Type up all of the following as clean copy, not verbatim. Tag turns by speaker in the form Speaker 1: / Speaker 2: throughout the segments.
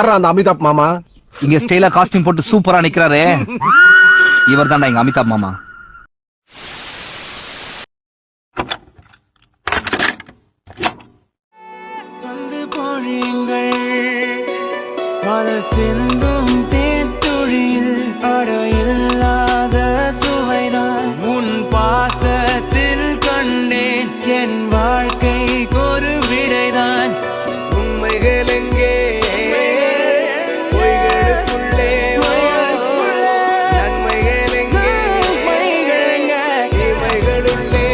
Speaker 1: யாரா அந்த அமிதாப் மாமா?
Speaker 2: இங்க ஸ்டைலா காஸ்டியூம் போட்டு சூப்பரா நிக்கிறாரு, இவர் தான்டா எங்க அமிதாப் மாமா.
Speaker 3: சிந்தும் தேத்துழியில் அடையில்லாத சுவைதான் உன் பாசத்தில் கண்டேன். என் வாழ்க்கை ஒரு விடைதான். உண்மைகள் எங்கே பொய்களுக்குள்ளே, நன்மைகள் எங்கே இமைகளுள்ளே.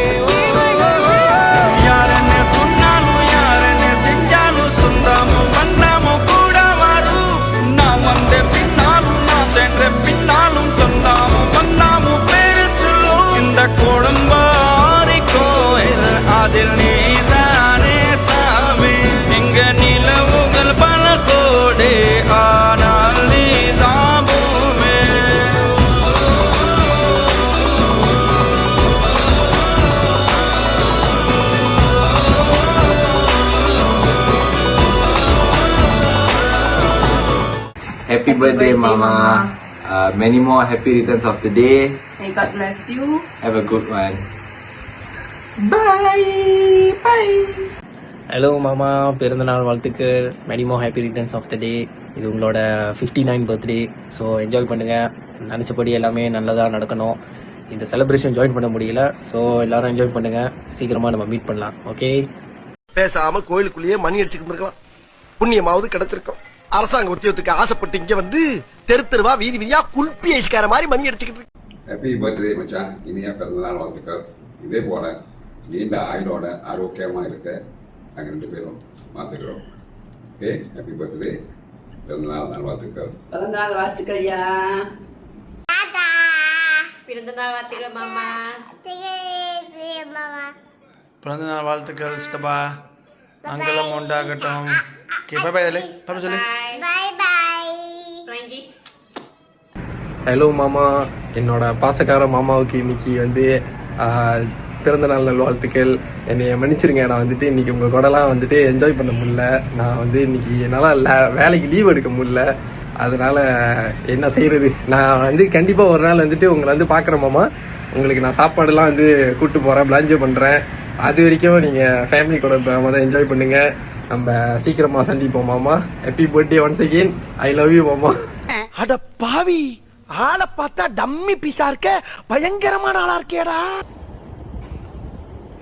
Speaker 3: யார் என்ன சொன்னாலும் யார் என்ன செஞ்சாலும் சொந்தமும் வண்ணமும் கூட வரும். நான் வந்த பின்னாலும் நான் சென்ற பின்னாலும் சொந்தமும் வண்ணமும் பேரு சொல்லும். இந்த குடும்பாரி கோயில் அதில் நீதானே சாமி. இங்க நிலவுகள் பல கோடி ஆனால் நீதான் பூமி.
Speaker 4: Happy birthday, Mama. Many more happy returns of the day.
Speaker 5: May God bless you.
Speaker 4: Have a good one.
Speaker 5: Bye. Bye.
Speaker 6: Hello மாமா, பிறந்தநாள் வாழ்த்துக்கள். Many more happy returns of the day. இது உங்களோட 59 பர்த்டே. ஸோ என்ஜாய் பண்ணுங்கள். நினச்சபடி எல்லாமே நல்லதாக நடக்கணும். இந்த செலிப்ரேஷன் ஜாயின் பண்ண முடியல, ஸோ எல்லாரும் என்ஜாய் பண்ணுங்கள். சீக்கிரமாக நம்ம மீட் பண்ணலாம். ஓகே,
Speaker 1: பேசாம கோயிலுக்குள்ளேயே மணி அடிச்சுக்கிட்டு இருக்கலாம். புண்ணியமாவது கிடைச்சிருக்கும். அரசாங்க உத்தியோகத்துக்கு ஆசைப்பட்டு இங்க வந்து தெரு தெருவா வீதி வீதியா குல்பி ஐஸ்கார மாதிரி மணி அடிச்சுக்கிட்டு இருக்கு.
Speaker 7: ஹாப்பி பர்த்டே மச்சான். இனிய பிறந்தநாள் வாழ்த்துக்கள். இதே போல நீண்ட ஆயுளோட ஆரோக்கியமா இருக்க நாங்கள் 2 பேரும் வாழ்த்துக்கிறோம். ஓகே, ஹாப்பி பர்த்டே, பிறந்தநாள் வாழ்த்துக்கள்.
Speaker 5: பிறந்தநாள் வாழ்த்துக்கள் ஐயா.
Speaker 8: பிறந்தநாள் வாழ்த்துக்கள் மாமா.
Speaker 3: பிறந்தநாள் வாழ்த்துக்கள் சித்தப்பா. மங்களம் உண்டாகட்டும். Okay, bye bye. பாப்பா சொல்லு.
Speaker 6: ஹலோ மாமா. என்னோட பாசக்கார மாமாவுக்கு இன்னைக்கு வந்து பிறந்தநாள் நல்வாழ்த்துக்கள். என்னை மன்னிச்சிருங்க, நான் வந்துட்டு இன்னைக்கு உங்கள் கூடலாம் வந்துட்டு என்ஜாய் பண்ண முடியல. நான் வந்து இன்னைக்கு என்னால் வேலைக்கு லீவ் எடுக்க முடியல. அதனால என்ன செய்யறது, நான் வந்து கண்டிப்பாக ஒரு நாள் வந்துட்டு உங்களை வந்து பார்க்குறேன் மாமா. உங்களுக்கு நான் சாப்பாடுலாம் வந்து கூப்பிட்டு போகிறேன், பிளான்ஜோ பண்ணுறேன். அது வரைக்கும் நீங்கள் ஃபேமிலி கூட முதல்ல என்ஜாய் பண்ணுங்கள். நம்ம சீக்கிரமாக சந்திப்போம் மாமா. Happy birthday once again. I love you மாமா.
Speaker 1: அட பாவி, ஆளை பார்த்தா டம்மி பீஸா இருக்க, பயங்கரமான ஆளா இருக்கேடா.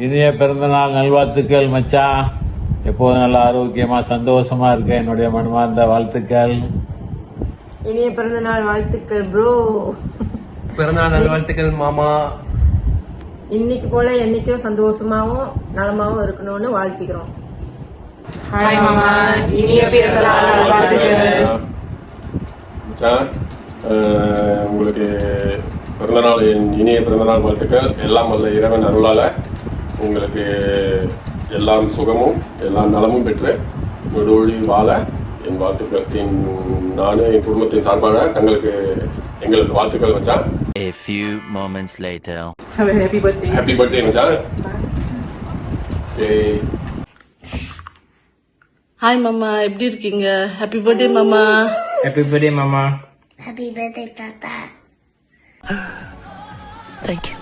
Speaker 9: இனிய பிறந்தநாள் நல்வாழ்த்துக்கள் மச்சான். எப்போதும் நல்ல ஆரோக்கியமா சந்தோஷமா இருக்க என்னுடைய மனமார்ந்த வாழ்த்துக்கள்.
Speaker 5: இனிய பிறந்தநாள் வாழ்த்துக்கள் ப்ரோ.
Speaker 6: பிறந்தநாள் நல்வாழ்த்துக்கள் மாமா.
Speaker 5: இன்னைக்கு போல என்னைக்கும் சந்தோஷமாவும் நலமாவும் இருக்கணும்னு வாழ்த்துக்கிறோம். ஹாய் மாமா. இனிய பிறந்தநாள் வாழ்த்துக்கள்.
Speaker 10: மச்சான், உங்களுக்கு பிறந்தநாள் இனிய பிறந்தநாள் வாழ்த்துக்கள். எல்லாம் வல்ல இறைவன் அருளால உங்களுக்கு எல்லாம் சுகமும் எல்லாம் நலமும் பெற்று நொடோழி வாழ என் வாழ்த்துக்கள். நானும் என் குடும்பத்தின் சார்பாக எங்களுக்கு வாழ்த்துக்கள் மச்சான்.
Speaker 11: A few moments later.
Speaker 5: Happy birthday.
Speaker 10: Happy birthday மச்சான். சரி.
Speaker 8: ஹாய் மாமா, எப்படி இருக்கீங்க? ஹாப்பி பர்த்டே மாமா.
Speaker 6: ஹாப்பி பர்த்டே மாமா.
Speaker 8: ஹாப்பி பர்த்டே தாத்தா.
Speaker 1: Thank you.